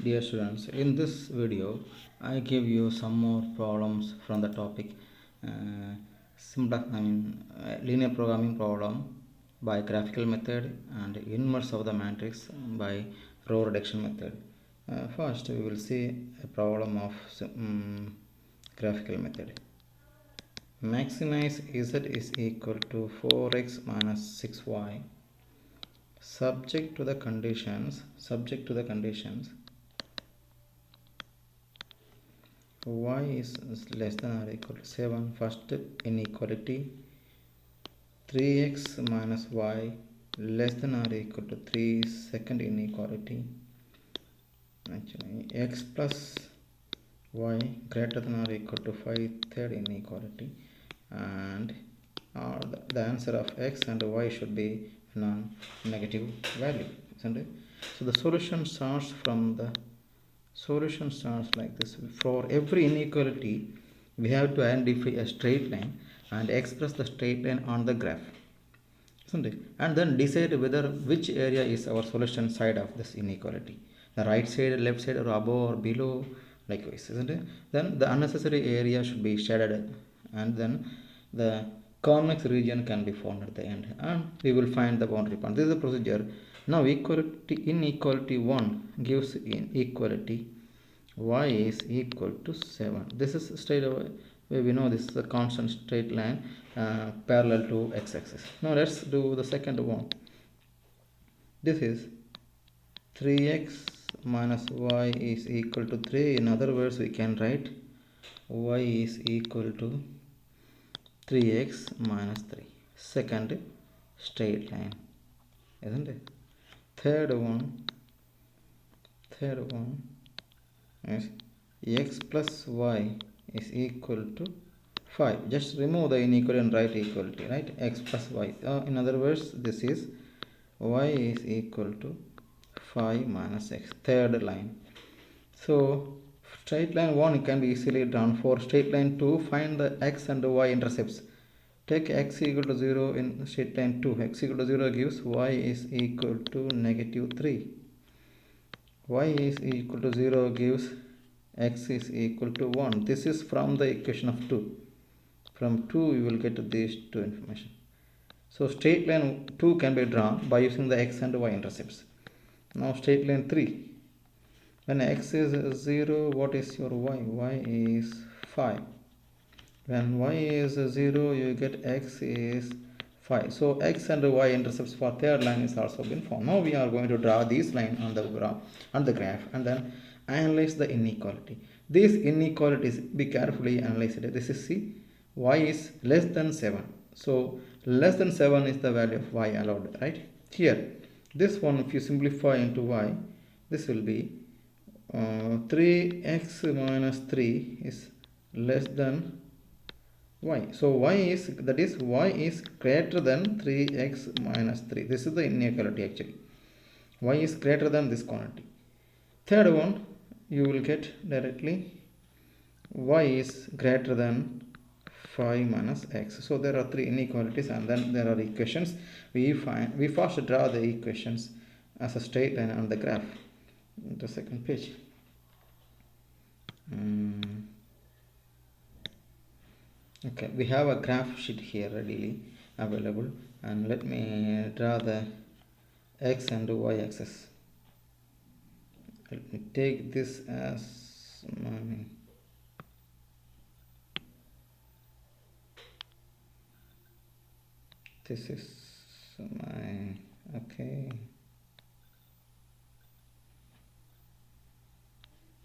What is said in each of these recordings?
Dear students, in this video I give you some more problems from the topic linear programming problem by graphical method and inverse of the matrix by row reduction method. First we will see a problem of graphical method. Maximize z is equal to 4x minus 6y subject to the conditions y is less than or equal to 7 first inequality, 3x minus y less than or equal to 3 second inequality, actually x plus y greater than or equal to 5 third inequality, and the answer of x and y should be non-negative value, isn't it? So the solution starts like this. For every inequality we have to identify a straight line and express the straight line on the graph, isn't it? And then decide whether which area is our solution side of this inequality, the right side, left side, or above or below, likewise, isn't it? Then the unnecessary area should be shaded, and then the convex region can be found at the end, and we will find the boundary point. This is the procedure. Now inequality 1 gives inequality y is equal to 7. This is straight away we know this is a constant straight line parallel to x-axis. Now let's do the second one. This is 3x minus y is equal to 3. In other words, we can write y is equal to 3x minus 3, second straight line, isn't it? Third one is x plus y is equal to 5. Just remove the inequality and write equality, right? X plus y. In other words, this is y is equal to 5 minus x, third line. So straight line 1 can be easily drawn. For straight line 2, find the x and y intercepts. Take x equal to 0 in straight line 2. X equal to 0 gives y is equal to negative 3. Y is equal to 0 gives x is equal to 1. This is from the equation of 2. From 2 we will get these two information. So straight line 2 can be drawn by using the x and y intercepts. Now straight line 3. When x is 0, what is your y? Y is 5. When y is 0, you get x is 5. So x and y intercepts for third line is also been found. Now we are going to draw this line on the graph and then analyze the inequality. These inequalities, be carefully analyzed. This is C. Y is less than 7. So less than 7 is the value of y allowed, right? Here, this one, if you simplify into y, this will be 3x minus 3 is less than y. So y is greater than 3x minus 3. This is the inequality actually. Y is greater than this quantity. Third one, you will get directly y is greater than 5 minus x. So there are three inequalities and then there are equations. We first draw the equations as a straight line on the graph. The second page. Okay, we have a graph sheet here readily available, and let me draw the x and y axis. Let me take this as my this is my okay.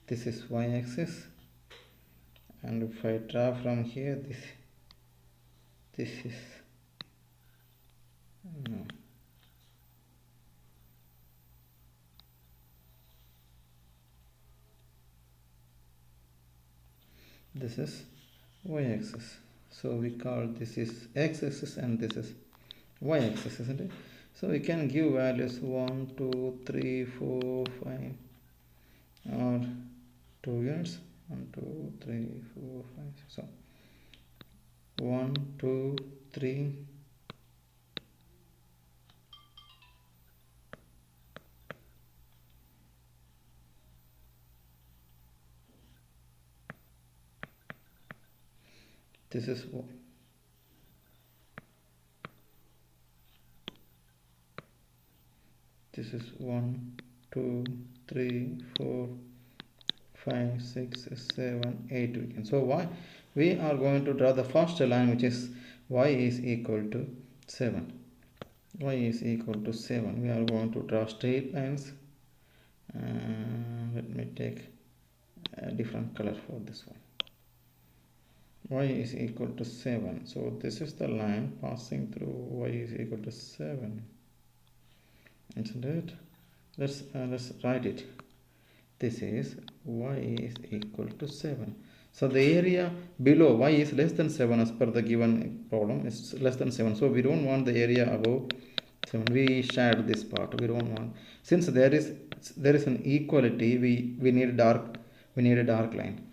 This is y axis, and if I draw from here, this is no. This is y axis. So we call this is x axis and this is y axis, isn't it? So we can give values 1, 2, 3, 4, 5, or 2 units. 1, 2, 3, 4, 5. So 1, 2, 3. This is 1, 2, 3, 4, 5, 6, 7, 8 we can. So why we are going to draw the first line, which is y is equal to 7. Y is equal to 7. We are going to draw straight lines. Let me take a different color for this one. Y is equal to 7. So this is the line passing through y is equal to 7. Isn't it? Let's write it. This is y is equal to 7. So the area below y is less than 7 as per the given problem. It's less than 7. So we don't want the area above 7. We shared this part. We don't want, since there is an equality, we need a dark line.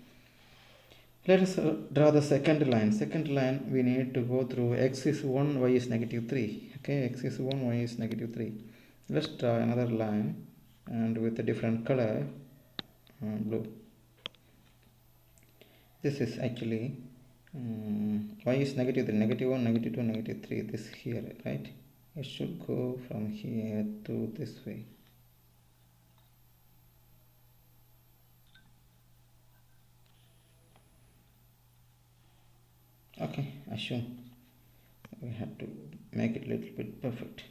Let us draw the second line. Second line, we need to go through x is 1, y is negative 3. Okay, x is 1, y is negative 3. Let's draw another line, and with a different color, blue. This is actually y is negative 3, negative 1, negative 2, negative 3. This here, right? It should go from here to this way. Okay, assume we have to make it a little bit perfect.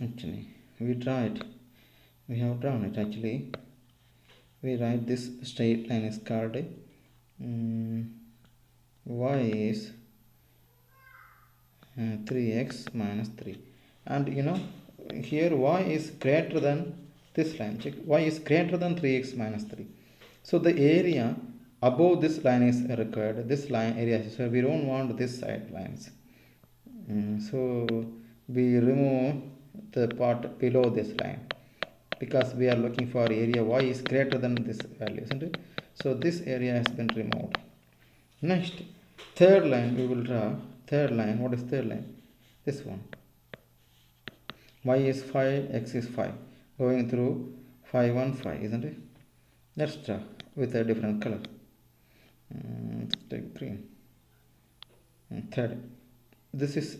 Actually, we have drawn it. Actually, we write this straight line is called y is 3x minus 3, and here y is greater than this line. Check, y is greater than 3x minus 3. So the area above this line is required. This line area, so we don't want this side lines. So we remove the part below this line, because we are looking for area y is greater than this value, isn't it? So this area has been removed. Next, third line we will draw. Third line, what is third line? This one. Y is 5, x is 5, going through 5, 1, 5, isn't it? Let's draw with a different color. Let's take green. Third, this is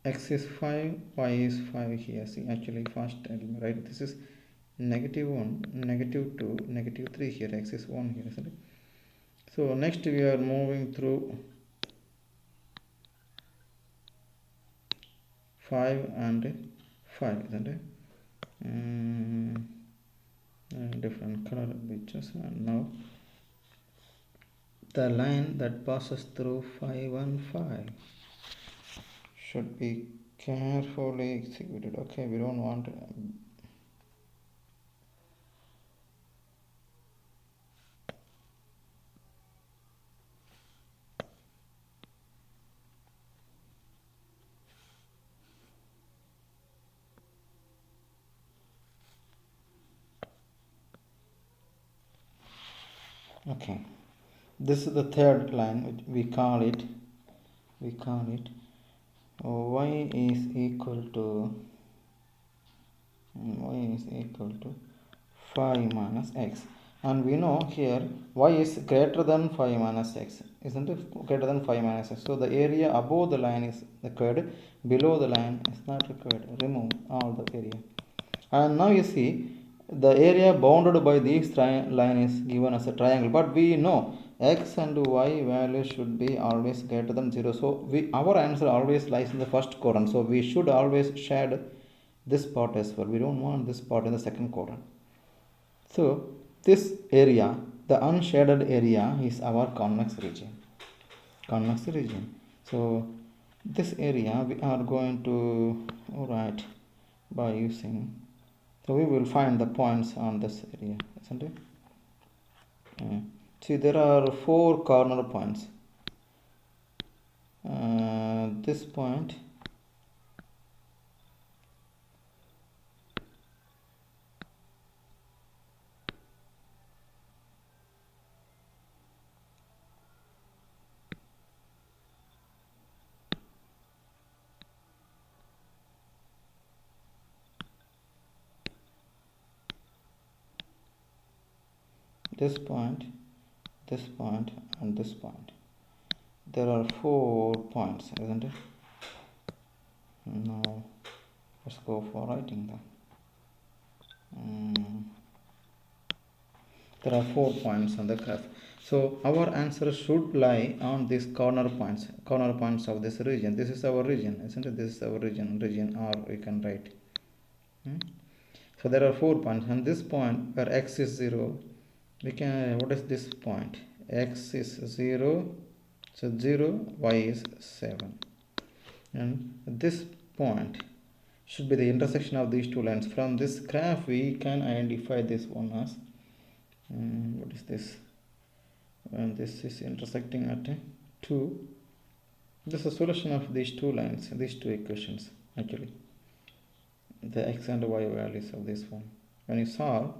x is 5, y is 5 here. See, actually first element, right? This is negative 1, negative 2, negative 3 here. X is 1 here, isn't it? So next we are moving through 5 and 5, isn't it? Different color pictures. And now the line that passes through 5 and 5 should be carefully executed. Okay, we don't want okay, this is the third line, which we call it y is equal to 5 minus x, and we know here y is greater than 5 minus x, isn't it? Greater than 5 minus x. So the area above the line is required, below the line is not required. Remove all the area. And now you see the area bounded by this line is given as a triangle, but we know x and y value should be always greater than 0. So our answer always lies in the first quadrant. So we should always shade this part as well. We don't want this part in the second quadrant. So this area, the unshaded area, is our convex region. So this area we are going to write by using. So we will find the points on this area, isn't it? See, there are 4 corner points. This point, this point, and this point. There are 4 points, isn't it? Now let's go for writing them. There are 4 points on the graph. So our answer should lie on these corner points of this region. This is our region, isn't it? This is our region R we can write. So there are 4 points, and this point where x is 0, we can, what is this point? X is 0, so 0, y is 7. And this point should be the intersection of these two lines. From this graph we can identify this one as what is this? When this is intersecting at 2, this is a solution of these two lines, these two equations actually, the x and y values of this one. When you solve,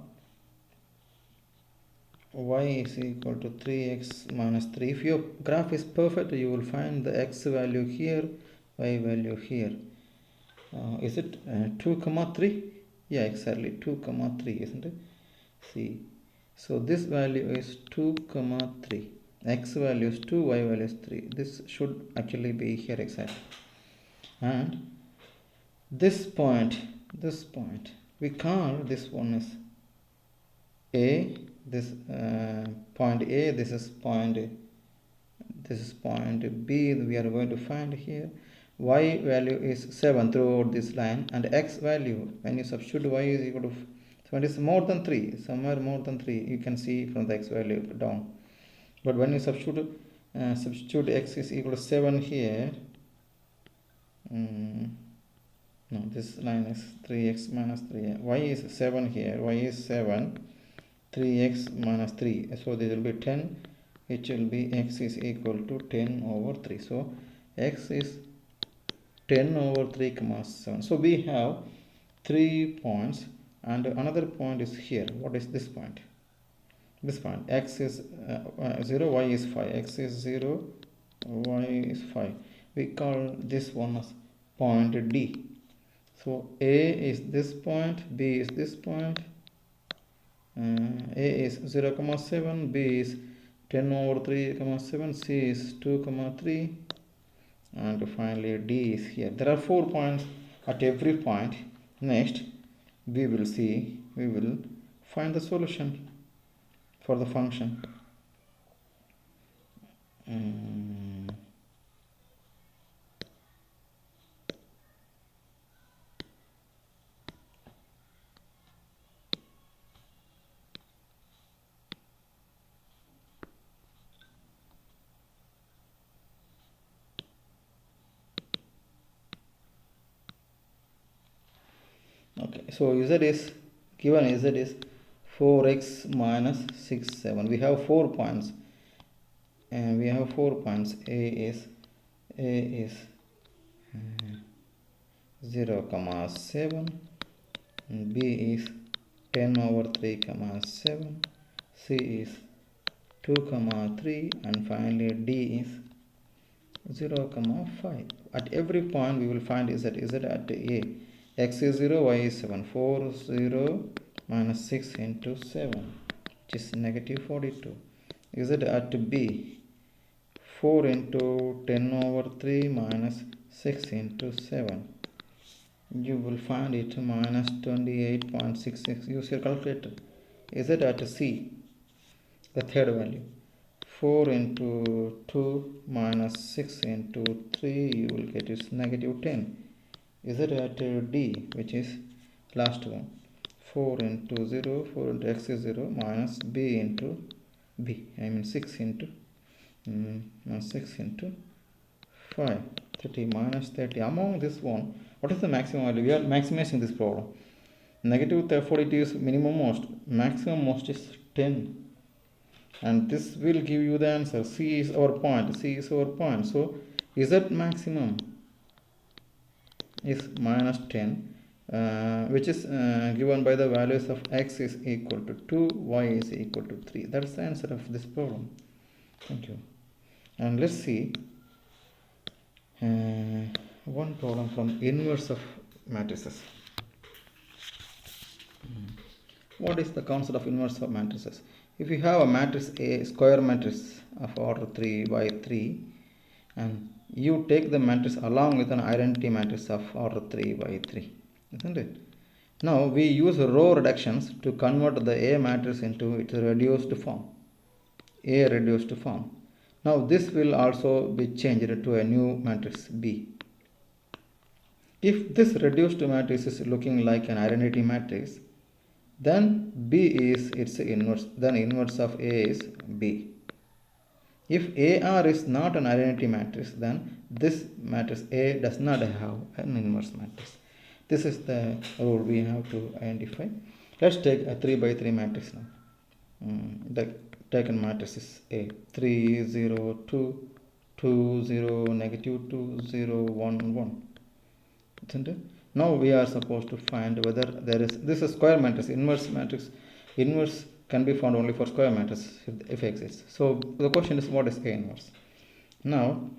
y is equal to 3x minus 3. If your graph is perfect, you will find the x value here, y value here. Is it 2 comma 3? Yeah, exactly 2 comma 3, isn't it? See, so this value is 2 comma 3, x value is 2, y value is 3. This should actually be here exactly. And this point we call this one as A, this point A, this is point B we are going to find here. Y value is 7 throughout this line, and x value, when you substitute y is equal to, so it is more than 3, somewhere more than 3, you can see from the x value down. But when you substitute x is equal to 7 here, no, this line is 3x minus 3, y is 7 here, y is 7, 3x minus 3, so this will be 10, which will be x is equal to 10 over 3. So x is 10 over 3 comma 7. So we have 3 points, and another point is here. What is this point? This point, x is 0, y is 5. X is 0, y is 5. We call this one as point D. So A is this point, B is this point. A is 0 comma 7, B is 10 over 3 comma 7, C is 2 comma 3, and finally D is here. There are 4 points at every point. Next we will find the solution for the function. Okay, so z is given, z is 4x minus 6 7. We have 4 points, and we have 4 points. A is 0 comma 7, B is 10 over 3 comma 7, C is 2 comma 3, and finally D is 0 comma 5. At every point we will find z at A. X is 0, y is 7. 4 0 minus 6 into 7, which is negative 42. Z at B. 4 into 10 over 3 minus 6 into 7. You will find it minus 28.66. Use your calculator. Z at C, the third value. 4 into 2 minus 6 into 3, you will get is negative 10. Is it at D, which is last one? 4 into 0, 4 into x is 0, minus B into B, I mean 6 into 5, 30 minus 30. Among this one, what is the maximum value? We are maximizing this problem. Negative 42 is minimum most, maximum most is 10. And this will give you the answer. C is our point. So Z maximum is minus 10, which is given by the values of x is equal to 2, y is equal to 3. That's the answer of this problem. Thank you. And let's see one problem from inverse of matrices. What is the concept of inverse of matrices? If you have a matrix A, square matrix of order 3 by 3, and you take the matrix along with an identity matrix of order 3 by 3, isn't it? Now we use row reductions to convert the A matrix into its reduced form. A reduced form. Now this will also be changed to a new matrix B. If this reduced matrix is looking like an identity matrix, then B is its inverse. Then inverse of A is B. If AR is not an identity matrix, then this matrix A does not have an inverse matrix. This is the rule we have to identify. Let's take a 3 by 3 matrix now. The taken matrix is A 3 0 2 2 0 negative 2 0 1 1. Isn't it? Now we are supposed to find whether there is this is square matrix. Inverse can be found only for square matrix if it exists. So the question is, what is A inverse? Now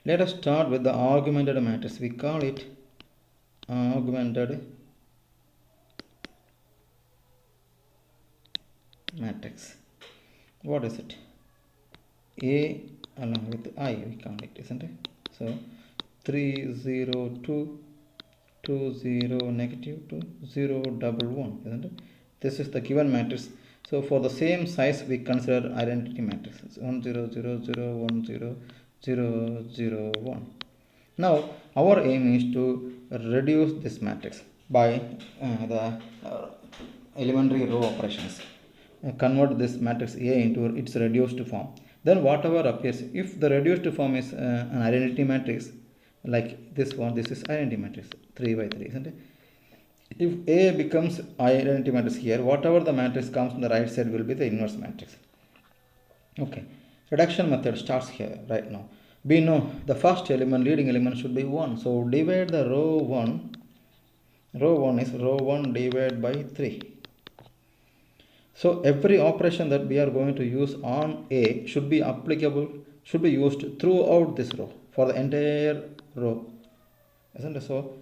let us start with the augmented matrix. We call it augmented matrix. What is it? A along with I, we call it, isn't it? So 3 0 2 2 0 negative 2 0 double 1, isn't it? This is the given matrix. So for the same size we consider identity matrix. It's 1 0 0 0 1 0 0 0 1. Now our aim is to reduce this matrix by the elementary row operations. Convert this matrix A into its reduced form. Then whatever appears, if the reduced form is an identity matrix, like this one, this is identity matrix 3 by 3, isn't it? If A becomes identity matrix here, whatever the matrix comes on the right side will be the inverse matrix. Okay, reduction method starts here right now. We know the first element, leading element, should be 1. So divide the row 1. Row 1 is row 1 divided by 3. So every operation that we are going to use on A should be applicable, should be used throughout this row for the entire row, isn't it? So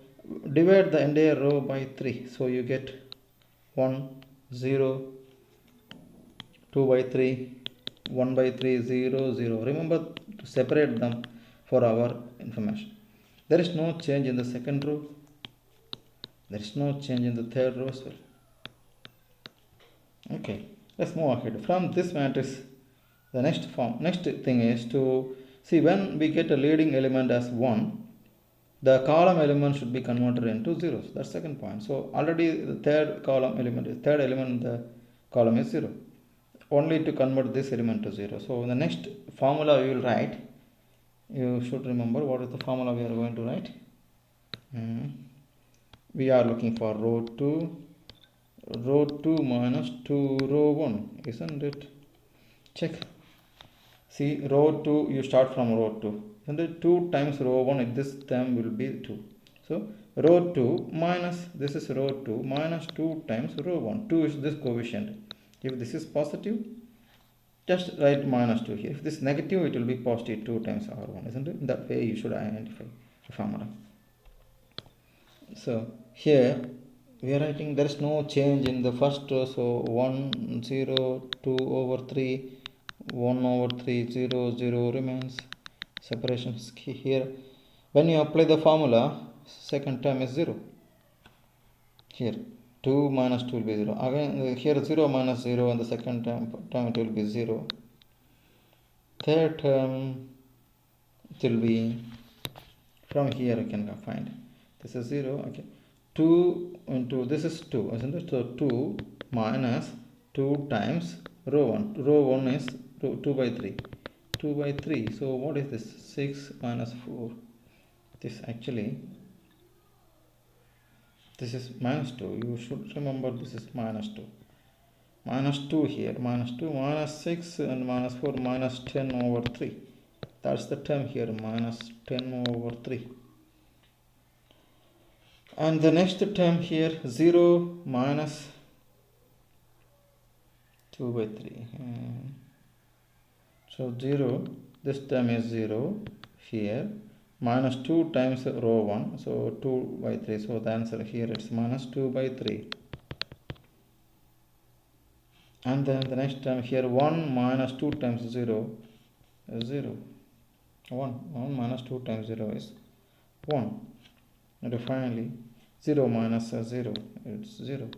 divide the entire row by 3. So you get 1 0 2 by 3 1 by 3 0 0. Remember to separate them for our information. There is no change in the second row. There is no change in the third row as well. Okay, let's move ahead. From this matrix, the next thing is to see when we get a leading element as 1, the column element should be converted into zeros. That's second point. So already the third element in the column is 0. Only to convert this element to 0. So the next formula we will write, you should remember what is the formula we are going to write. We are looking for row 2 minus 2 row 1, isn't it? Check. See, row 2, you start from row 2. And the 2 times row 1, this term will be 2. So row 2 minus, this is row 2 minus 2 times row 1. 2 is this coefficient. If this is positive, just write minus 2 here. If this is negative, it will be positive 2 times R1, isn't it? In that way you should identify the formula. So here we are writing there is no change in the first row. So 1 0 2 over 3 1 over 3 0 0 remains. Separation is key here. When you apply the formula, second term is 0. Here 2 minus 2 will be 0. Again here 0 minus 0, and the second term it will be 0. Third term it will be, from here you can find, this is 0. Okay, 2 into, this is 2, isn't it? So 2 minus 2 times row 1. Row 1 is 2 by 3. 2 by 3. So what is this? 6 minus 4. This actually, this is minus 2. You should remember this is minus 2. Minus 2 here. Minus 2 minus 6 and minus 4 minus 10 over 3. That's the term here, minus 10 over 3. And the next term here, 0 minus 2 by 3. So 0, this term is 0 here, minus 2 times row 1, so 2 by 3. So the answer here is minus 2 by 3. And then the next term here, 1 minus 2 times 0 is 0. 1 minus 2 times 0 is 1. And finally 0 minus 0, it's 0.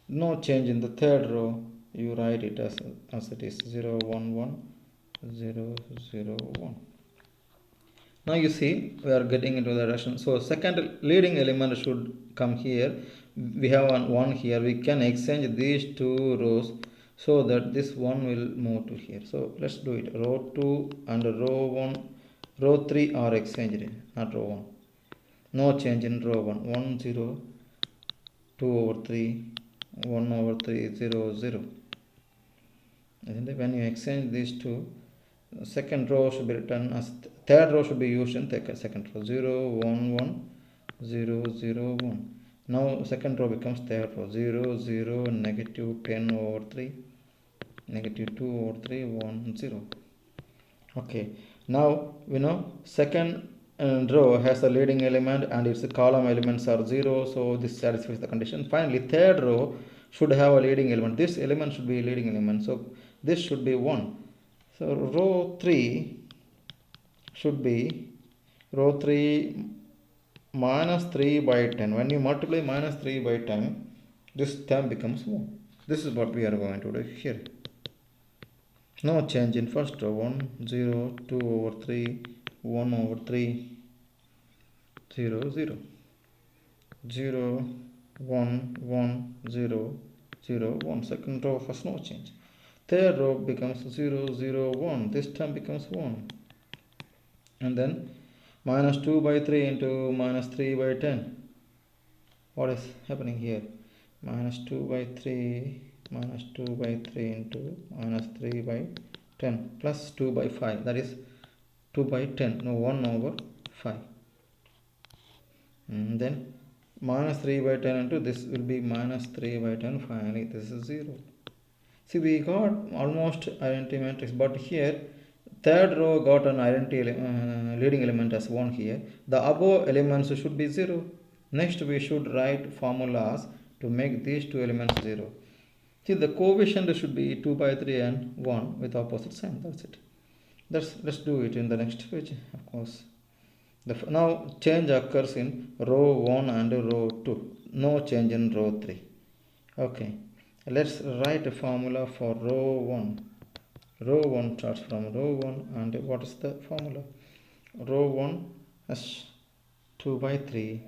No change in the third row, you write it as it is, 0 1 1 0 0 1. Now you see we are getting into the direction. So second leading element should come here. We have one here. We can exchange these two rows so that this one will move to here. So let's do it. Row 2 and row 1, row 3 are exchanged, not row 1. No change in row 1. 1 0, 2 over 3, 1 over 3 0 0. And when you exchange these two, second row should be written as third row should be used in second row. 0 1 1 0 0 1. Now second row becomes third row. 0 0 negative 10 over 3 negative 2 over 3 1 0. Okay, now we know second row has a leading element and its column elements are 0, so this satisfies the condition. Finally third row should have a leading element. This element should be a leading element, so this should be 1. So row 3 should be row 3 minus 3 by 10. When you multiply minus 3 by 10, this term becomes 1. This is what we are going to do here. No change in first row. 1 0 2 over 3 1 over 3 0 0 0 1 1 0 0 1. Second row first no change. Third row becomes 0 0 1. This term becomes 1. And then minus 2 by 3 into minus 3 by 10. What is happening here? Minus 2 by 3 minus 2 by 3 into minus 3 by 10 plus 2 by 5, that is 2 by 10, no 1 over 5. And then minus 3 by 10 into this will be minus 3 by 10. Finally this is 0. See, we got almost identity matrix, but here third row got an identity leading element as 1 here. The above elements should be 0. Next we should write formulas to make these two elements 0. See, the coefficient should be 2 by 3 and 1 with opposite sign. That's it. Let's do it in the next page, of course. Now change occurs in row 1 and row 2. No change in row 3. Okay. Let's write a formula for row 1. Row 1 starts from row 1, and what is the formula? Row 1 has 2 by 3.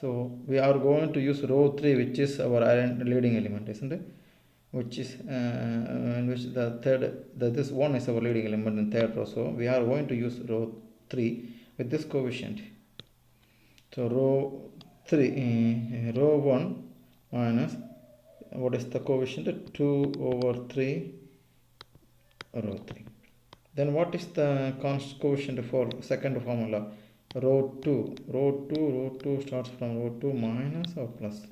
So we are going to use row 3, which is our leading element, isn't it? Which is in which this 1 is our leading element in third row. So we are going to use row 3 with this coefficient. So row 1 minus, what is the coefficient? 2 over 3 row 3. Then what is the coefficient for second formula? Row 2 starts from row 2 minus or plus.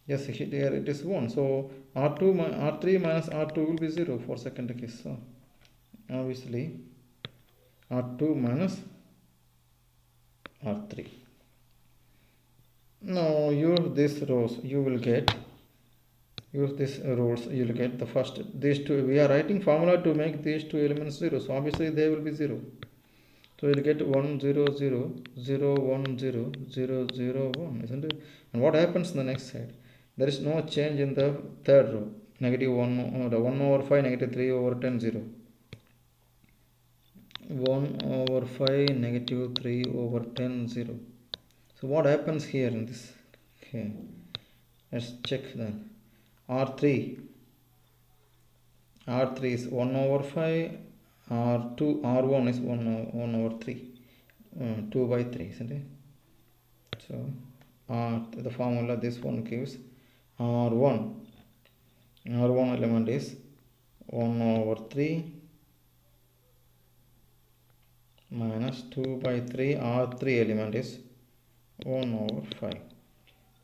Yes, here it is 1. So R3 minus R2 will be 0 for second case. So obviously R2 minus R3. Now use these rows, you will get the first, these two, we are writing formula to make these two elements 0, so obviously they will be 0. So you'll get 1 0 0 0 1 0 0 0 1, isn't it? And what happens in the next side? There is no change in the third row. Negative 1 over 5 negative 3 over 10 0. 1 over 5 negative 3 over 10 0. So what happens here in this? Okay, let's check then. R3 is 1 over 5. R1 is 1 over 3, 2 by 3, isn't it? So the formula, this one gives R1 element is 1 over 3 minus 2 by 3. R3 element is 1 over 5.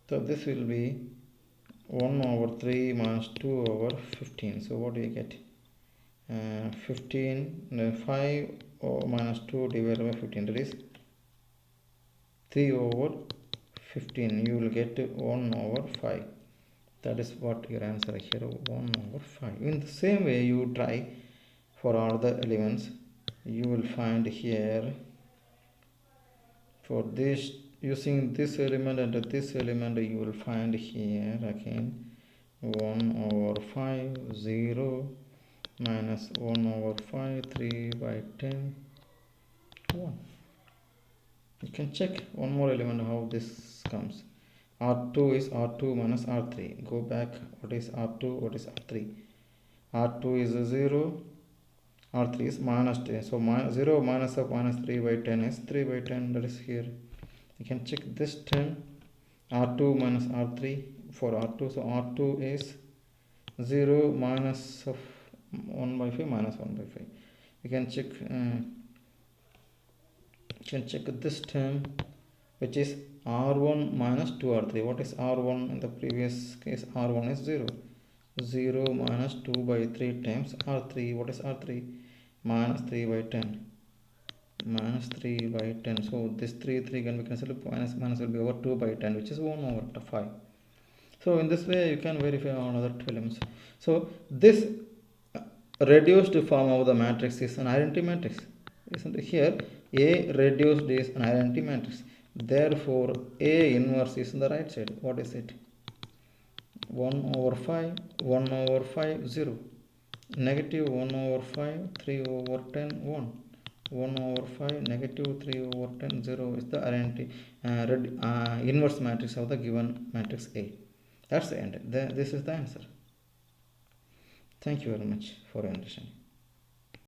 So this will be 1 over 3 minus 2 over 15. So what do you get? 15, 5 minus 2 divided by 15, that is 3 over 15. You will get 1 over 5. That is what your answer here, 1 over 5. In the same way you try for all the elements. You will find here for this, using this element and this element, you will find here again 1 over 5 0 minus 1 over 5 3 by 10 1. You can check one more element how this comes. R2 is R2 minus R3. Go back. What is R2? What is R3? R2 is 0. R3 is minus 10. So 0 minus of minus 3 by 10 is 3 by 10. That is here. You can check this term. R2 minus R3 for R2. So R2 is 0 minus of 1 by 5 minus 1 by 5. You can check this term, which is R1 minus 2R3. What is R1 in the previous case? R1 is 0. 0 minus 2 by 3 times R3. What is R3? Minus 3 by 10. Minus 3 by 10. So this 3 can be cancelled. Minus will be over 2 by 10, which is 1 over 5. So in this way you can verify all other two elements. So this reduced form of the matrix is an identity matrix. Isn't it? Here A reduced is an identity matrix. Therefore A inverse is on the right side. What is it? 1 over 5, 1 over 5, 0. Negative 1 over 5, 3 over 10, 1. 1 over 5, negative 3 over 10, 0 is the identity inverse matrix of the given matrix A. That's the end. This is the answer. Thank you very much for your understanding.